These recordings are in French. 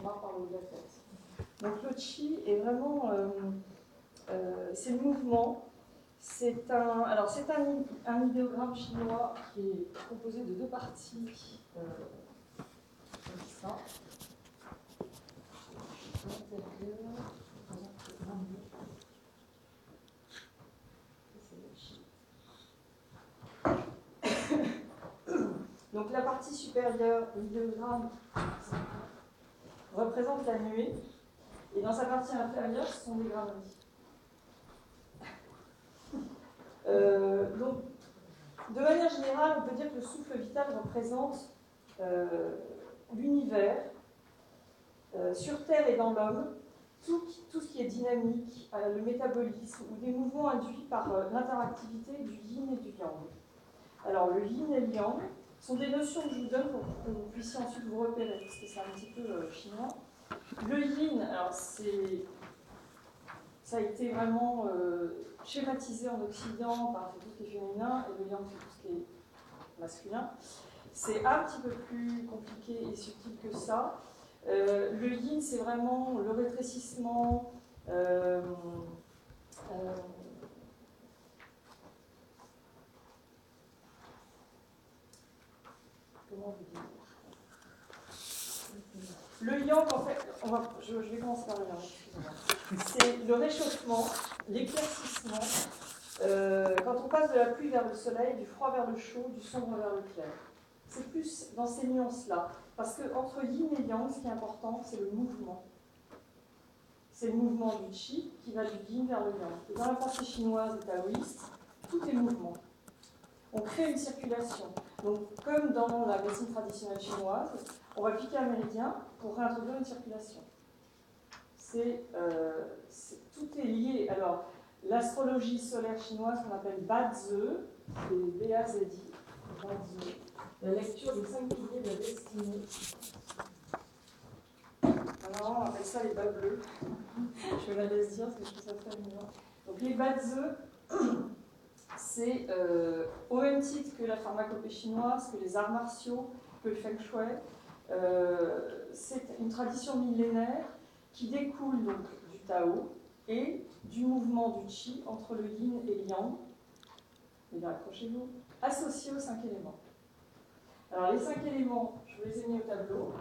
voir par le haut de la tête. Donc le qi est vraiment, c'est le mouvement. C'est un idéogramme chinois qui est composé de deux parties, comme ça. Donc la partie supérieure, l'idéogramme, représente la nuée, et dans sa partie inférieure, ce sont des graviers. Donc, de manière générale, on peut dire que le souffle vital représente l'univers, sur Terre et dans l'homme, tout ce qui est dynamique, le métabolisme ou des mouvements induits par l'interactivité du yin et du yang. Alors, le yin et le yang sont des notions que je vous donne pour que vous puissiez ensuite vous repérer, parce que c'est un petit peu chinois. Le yin, alors ça a été vraiment schématisé en Occident par tout ce qui est féminin, et le yang c'est tout ce qui est masculin. C'est un petit peu plus compliqué et subtil que ça. Le yin, c'est vraiment le rétrécissement, comment vous dire? Le yang, en fait, je vais commencer par le yang, excusez-moi. C'est le réchauffement, l'éclaircissement, quand on passe de la pluie vers le soleil, du froid vers le chaud, du sombre vers le clair. C'est plus dans ces nuances-là. Parce qu'entre yin et yang, ce qui est important, c'est le mouvement. C'est le mouvement du qi qui va du yin vers le yang. Et dans la pensée chinoise et taoïste, tout est mouvement. On crée une circulation. Donc, comme dans la médecine traditionnelle chinoise, on va piquer un méridien pour réintroduire une circulation. Tout est lié. Alors, l'astrologie solaire chinoise qu'on appelle Bazi, c'est B-A-Z-I, Bazi, la lecture des 5 piliers de la destinée. Alors, on appelle ça les bas bleus. Je vais la laisser dire parce que je trouve ça très mignon. Donc, les Bazi, c'est au même titre que la pharmacopée chinoise, que les arts martiaux, que le feng shui. C'est une tradition millénaire qui découle donc du Tao et du mouvement du Qi entre le Yin et le Yang, et bien accrochez-vous, associés aux 5 éléments. Alors les 5 éléments, je vous les ai mis au tableau.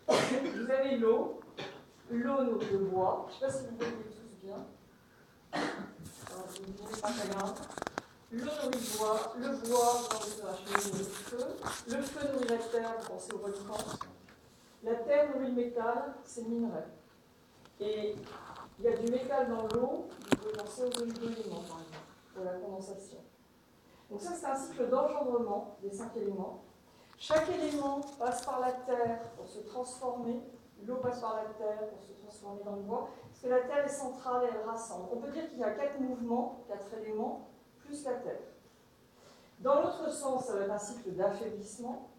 Vous avez l'eau, donc le bois, je ne sais pas si vous voyez tous bien. Alors, vous ne voyez pas très grave. L'eau nourrit le bois, vous pensez à la cheminée, le feu nourrit la terre, vous pensez au volcan. La terre nourrit le métal, c'est le minerai. Et il y a du métal dans l'eau, vous pouvez penser aux éléments, par exemple, pour la condensation. Donc ça, c'est un cycle d'engendrement des 5 éléments. Chaque élément passe par la terre pour se transformer, l'eau passe par la terre pour se transformer dans le bois, parce que la terre est centrale et elle rassemble. On peut dire qu'il y a 4 mouvements, 4 éléments, plus la terre. Dans l'autre sens, ça va être un cycle d'affaiblissement.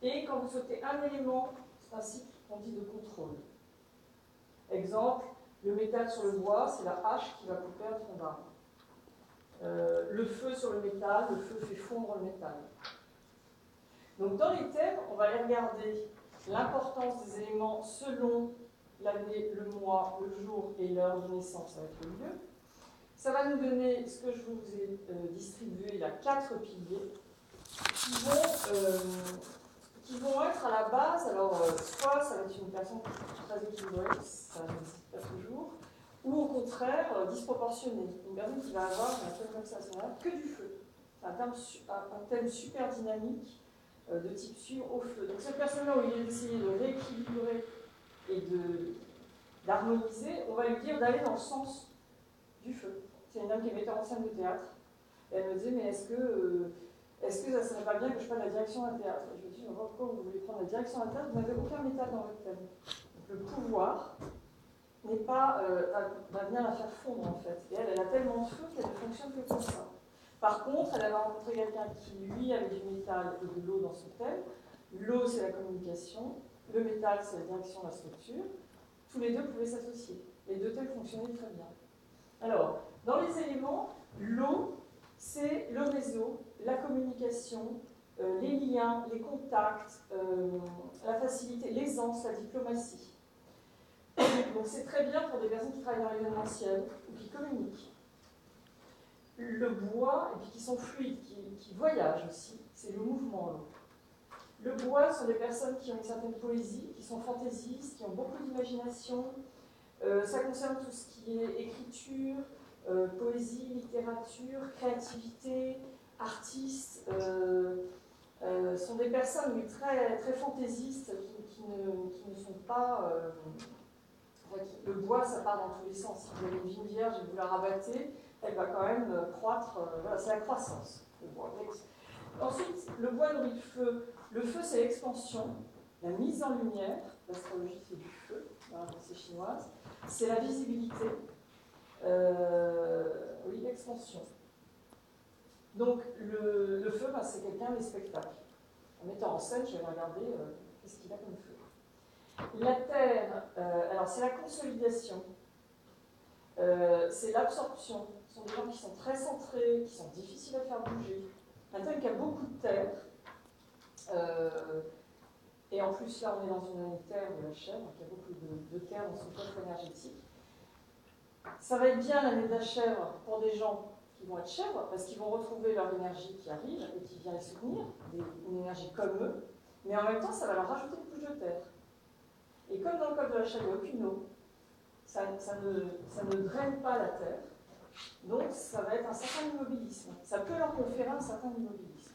Et quand vous sautez un élément, c'est un cycle qu'on dit de contrôle. Exemple, le métal sur le bois, c'est la hache qui va couper un tronc d'arbre. Le feu sur le métal, le feu fait fondre le métal. Donc dans les thèmes, on va aller regarder l'importance des éléments selon l'année, le mois, le jour et l'heure de naissance avec le lieu. Ça va nous donner ce que je vous ai distribué, il y a 4 piliers qui vont être à la base, alors soit ça va être une personne très équilibrée, ça n'existe pas toujours, ou au contraire disproportionnée, une personne qui va avoir, un thème comme ça, que du feu. C'est un thème super dynamique de type suivre au feu. Donc cette personne-là, au lieu d'essayer de rééquilibrer et d'harmoniser, on va lui dire d'aller dans le sens du feu. C'est une dame qui est metteur en scène de théâtre, et elle me disait, mais est-ce que ça ne serait pas bien que je prenne la direction d'un théâtre? Et je me dis, pourquoi vous voulez prendre la direction d'un théâtre? Vous n'avez aucun métal dans votre thème. Donc le pouvoir n'est pas va venir la faire fondre en fait. Et elle a tellement de feu qu'elle ne fonctionne que comme ça. Par contre, elle avait rencontré quelqu'un qui, lui, avait du métal et de l'eau dans son thème. L'eau, c'est la communication. Le métal, c'est la direction de la structure. Tous les deux pouvaient s'associer. Les deux thèmes fonctionnaient très bien. Alors, dans les éléments, l'eau, c'est le réseau, la communication, les liens, les contacts, la facilité, l'aisance, la diplomatie. Donc c'est très bien pour des personnes qui travaillent dans l'événementiel ou qui communiquent. Le bois, et puis qui sont fluides, qui voyagent aussi, c'est le mouvement, l'eau. Le bois sont des personnes qui ont une certaine poésie, qui sont fantaisistes, qui ont beaucoup d'imagination. Ça concerne tout ce qui est écriture, poésie, littérature, créativité, artistes. Sont des personnes très, très fantaisistes qui ne sont pas... le bois, ça part dans tous les sens. Si vous avez une vigne vierge et vous la rabattez, elle va quand même croître. Voilà, c'est la croissance, le bois. Ensuite, le bois nourrit le feu. Le feu, c'est l'expansion, la mise en lumière. L'astrologie, c'est du feu, dans la pensée chinoise. C'est la visibilité. Oui, l'expansion. Donc, le feu, ben, c'est quelqu'un des spectacles. En mettant en scène, je vais regarder qu'est-ce qu'il a comme feu. La terre, alors c'est la consolidation, c'est l'absorption. Ce sont des gens qui sont très centrés, qui sont difficiles à faire bouger. Un thème qui a beaucoup de terre, et en plus là on est dans une année terre de la chèvre, qui a beaucoup de terre dans son coffre énergétique. Ça va être bien l'année de la chèvre pour des gens qui vont être chèvres, parce qu'ils vont retrouver leur énergie qui arrive et qui vient les soutenir, une énergie comme eux, mais en même temps ça va leur rajouter une couche de terre. Et comme dans le code de la chèvre, il n'y a aucune eau, ça ne draine pas la terre, donc ça va être un certain immobilisme. Ça peut leur conférer un certain immobilisme.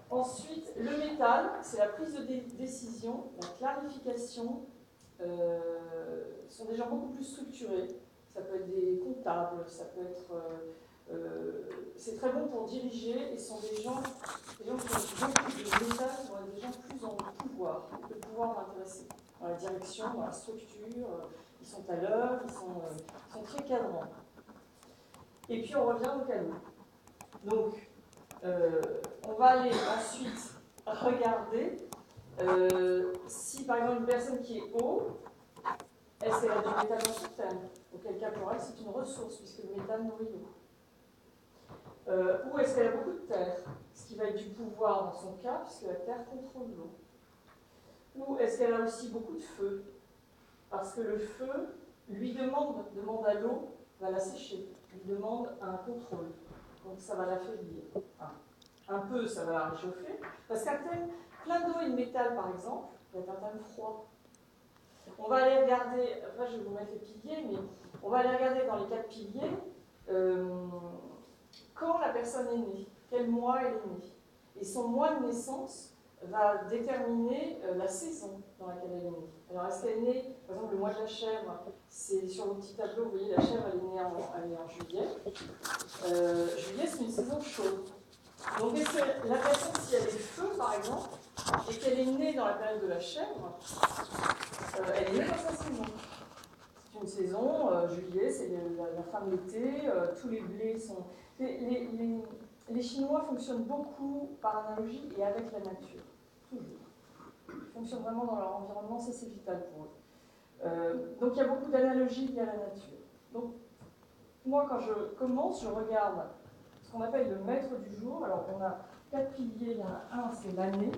Ensuite, le métal, c'est la prise de décision, la clarification. Sont des gens beaucoup plus structurés. Ça peut être des comptables, ça peut être... c'est très bon pour diriger et sont des gens qui ont beaucoup de métal, vont être des gens plus en pouvoir. Le pouvoir va intéresser. Dans la direction, dans la structure, ils sont à l'heure, ils sont très cadrants. Et puis on revient au cadeau. Donc, on va aller ensuite regarder si par exemple une personne qui est eau, est-ce qu'elle a du métal dans son thème? Auquel cas pour elle c'est une ressource puisque le métal nourrit l'eau. Ou est-ce qu'elle a beaucoup de terre? Ce qui va être du pouvoir dans son cas puisque la terre contrôle l'eau. Ou est-ce qu'elle a aussi beaucoup de feu? Parce que le feu lui demande à l'eau, va la sécher, lui demande un contrôle. Donc ça va l'affaiblir. Un peu, ça va la réchauffer. Parce qu'un thème plein d'eau et de métal, par exemple, va être un thème froid. On va aller regarder, après je vais vous mettre les piliers, mais on va aller regarder dans les 4 piliers quand la personne est née, quel mois elle est née. Et son mois de naissance va déterminer la saison dans laquelle elle est née. Alors est-ce qu'elle est née, par exemple le mois de la chèvre, c'est sur le petit tableau, vous voyez la chèvre elle est née en juillet. Juillet c'est une saison chaude. Donc est-ce que la personne, si elle est feu par exemple, et qu'elle est née dans la période de la chèvre, elle est née dans sa saison. C'est une saison, juillet c'est la fin de l'été, tous les blés sont... Les Chinois fonctionnent beaucoup par analogie et avec la nature. Toujours. Ils fonctionnent vraiment dans leur environnement, ça c'est vital pour eux. Donc il y a beaucoup d'analogies liées à la nature. Donc moi quand je commence, je regarde ce qu'on appelle le maître du jour. Alors on a 4 piliers, il y en a un, c'est l'année.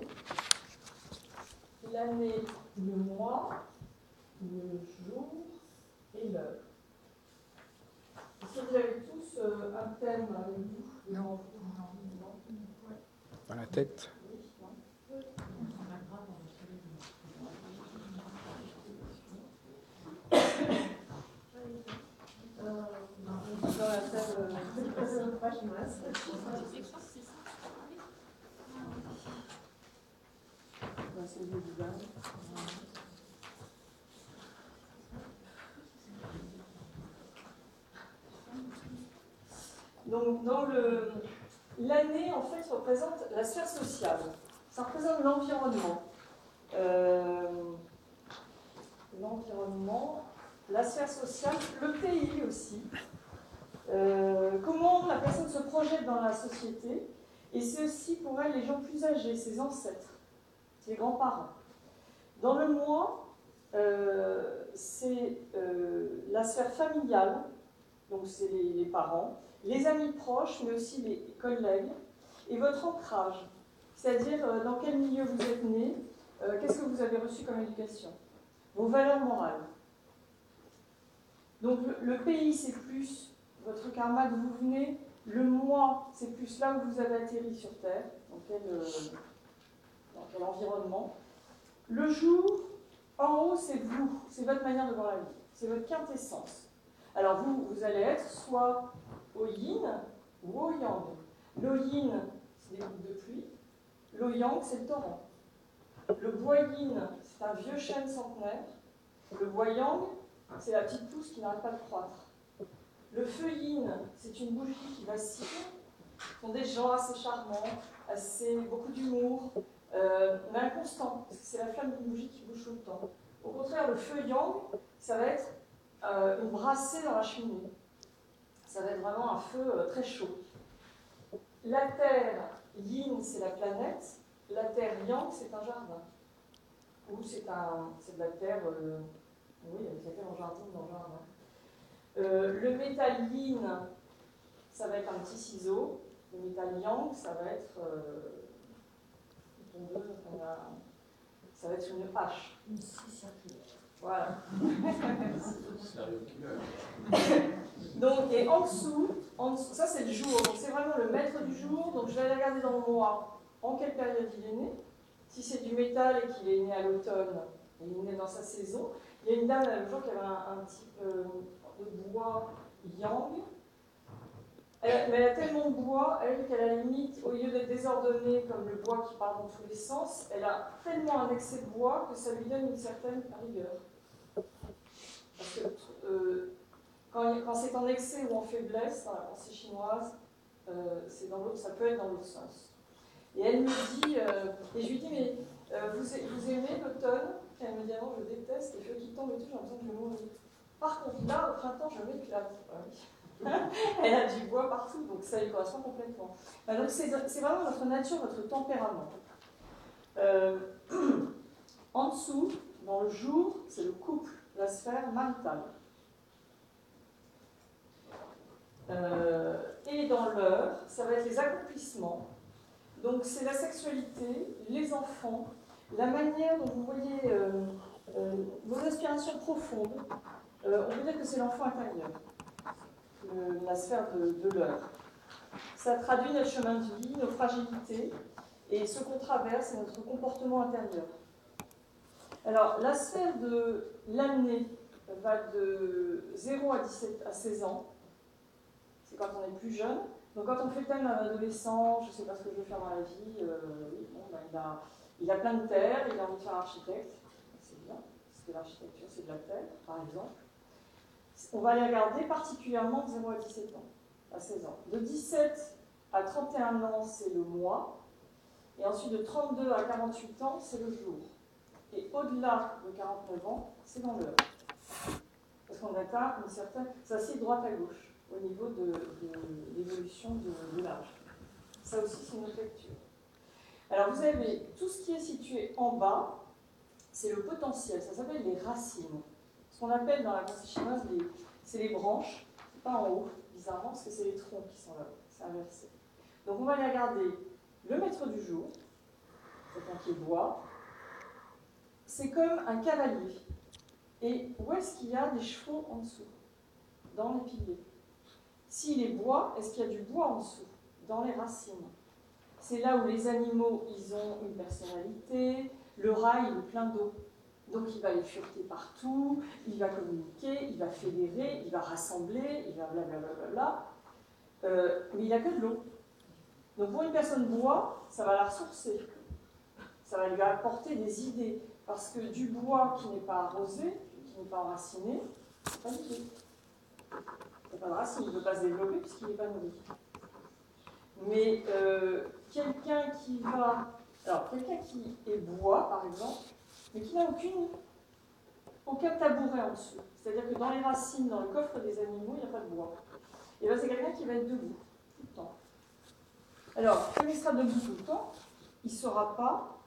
L'année, le mois, le jour et l'heure. Est-ce que vous avez tous un thème avec vous? Non. Dans la tête. Dans la table, c'est le du bain. Donc, dans l'année, en fait, représente la sphère sociale. Ça représente l'environnement. L'environnement, la sphère sociale, le pays aussi. Comment la personne se projette dans la société. Et c'est aussi pour elle les gens plus âgés, ses ancêtres, ses grands-parents. Dans le mois, c'est la sphère familiale, donc c'est les parents, les amis proches, mais aussi les collègues, et votre ancrage, c'est-à-dire dans quel milieu vous êtes né, qu'est-ce que vous avez reçu comme éducation? Vos valeurs morales. Donc le pays, c'est plus votre karma d'où vous venez. Le moi, c'est plus là où vous avez atterri sur Terre, dans quel environnement. Le jour, en haut, c'est vous, c'est votre manière de voir la vie, c'est votre quintessence. Alors vous allez être soit au yin ou au yang. Le yin, c'est des gouttes de pluie. Le yang, c'est le torrent. Le bois yin, c'est un vieux chêne centenaire. Le bois yang, c'est la petite pousse qui n'arrête pas de croître. Le feu yin, c'est une bougie qui vacille. Ce sont des gens assez charmants, beaucoup d'humour, mais inconstants, parce que c'est la flamme d'une bougie qui bouge tout le temps. Au contraire, le feu yang, ça va être une brassée dans la cheminée. Ça va être vraiment un feu très chaud. La terre yin, c'est la planète. La terre yang, c'est un jardin. Ou c'est de la terre, oui, avec laquelle on jardine dans le jardin. Le métal yin, ça va être un petit ciseau. Le métal yang, ça va être ça va être une hache. Une scie circulaire. Voilà. Donc, et en dessous, ça c'est le jour, donc c'est vraiment le maître du jour. Donc je vais aller regarder dans le mois en quelle période il est né. Si c'est du métal et qu'il est né à l'automne, il est né dans sa saison. Il y a une dame l'autre jour qui avait un type de bois yang. Mais elle a tellement de bois, qu'à la limite, au lieu d'être désordonnée comme le bois qui part dans tous les sens, elle a tellement un excès de bois que ça lui donne une certaine rigueur. Parce que quand c'est en excès ou en faiblesse, dans la pensée chinoise, ça peut être dans l'autre sens. Et elle me dit, et je lui dis, mais vous aimez l'automne? Elle me dit, ah non, je déteste les feux qui tombent et tout, j'ai l'impression que je vais mourir. Par contre, là, au printemps, je m'éclate. Elle a du bois partout, donc ça lui correspond complètement. Donc c'est vraiment notre nature, notre tempérament. En dessous, dans le jour, c'est le couple, la sphère maritale. Et dans l'heure, ça va être les accomplissements. Donc c'est la sexualité, les enfants, la manière dont vous voyez vos aspirations profondes. On peut dire que c'est l'enfant intérieur. La sphère de l'heure. Ça traduit notre chemin de vie, nos fragilités, et ce qu'on traverse, c'est notre comportement intérieur. Alors, la sphère de l'année va de 0 à 16 ans, c'est quand on est plus jeune. Donc quand on fait le thème d'un adolescent, je ne sais pas ce que je veux faire dans la vie, il a plein de terre, il a envie de faire architecte, c'est bien, parce que l'architecture c'est de la terre, par exemple. On va les regarder particulièrement de 0 à 17 ans, à 16 ans. De 17 à 31 ans, c'est le mois. Et ensuite, de 32 à 48 ans, c'est le jour. Et au-delà de 49 ans, c'est dans l'heure. Parce qu'on atteint une certaine... Ça, c'est droite à gauche, au niveau de l'évolution de l'âge. Ça aussi, c'est une autre lecture. Alors, vous avez tout ce qui est situé en bas, c'est le potentiel. Ça s'appelle les racines. Ce qu'on appelle dans la pensée chinoise, c'est les branches, c'est pas en haut, bizarrement, parce que c'est les troncs qui sont là, c'est inversé. Donc on va aller regarder le maître du jour, quelqu'un qui est bois, c'est comme un cavalier. Et où est-ce qu'il y a des chevaux en dessous? Dans les piliers. S'il est bois, est-ce qu'il y a du bois en dessous? Dans les racines. C'est là où les animaux, ils ont une personnalité, le rail, il est plein d'eau. Donc il va les fureter partout, il va communiquer, il va fédérer, il va rassembler, il va blablabla. Mais il n'a que de l'eau. Donc pour une personne bois, ça va la ressourcer. Ça va lui apporter des idées. Parce que du bois qui n'est pas arrosé, qui n'est pas enraciné, c'est pas d'idée. Il n'y a pas de racine, il ne peut pas se développer puisqu'il n'est pas nourri. Mais quelqu'un qui est bois, par exemple, mais qui n'a aucun tabouret en dessous. C'est-à-dire que dans les racines, dans le coffre des animaux, il n'y a pas de bois. Et bien c'est quelqu'un qui va être debout tout le temps. Alors, comme il sera debout tout le temps, il ne saura pas,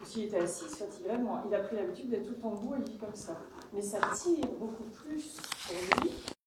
s'il était assis, il se fatiguerait moins. Il a pris l'habitude d'être tout le temps debout et il vit comme ça. Mais ça tire beaucoup plus pour lui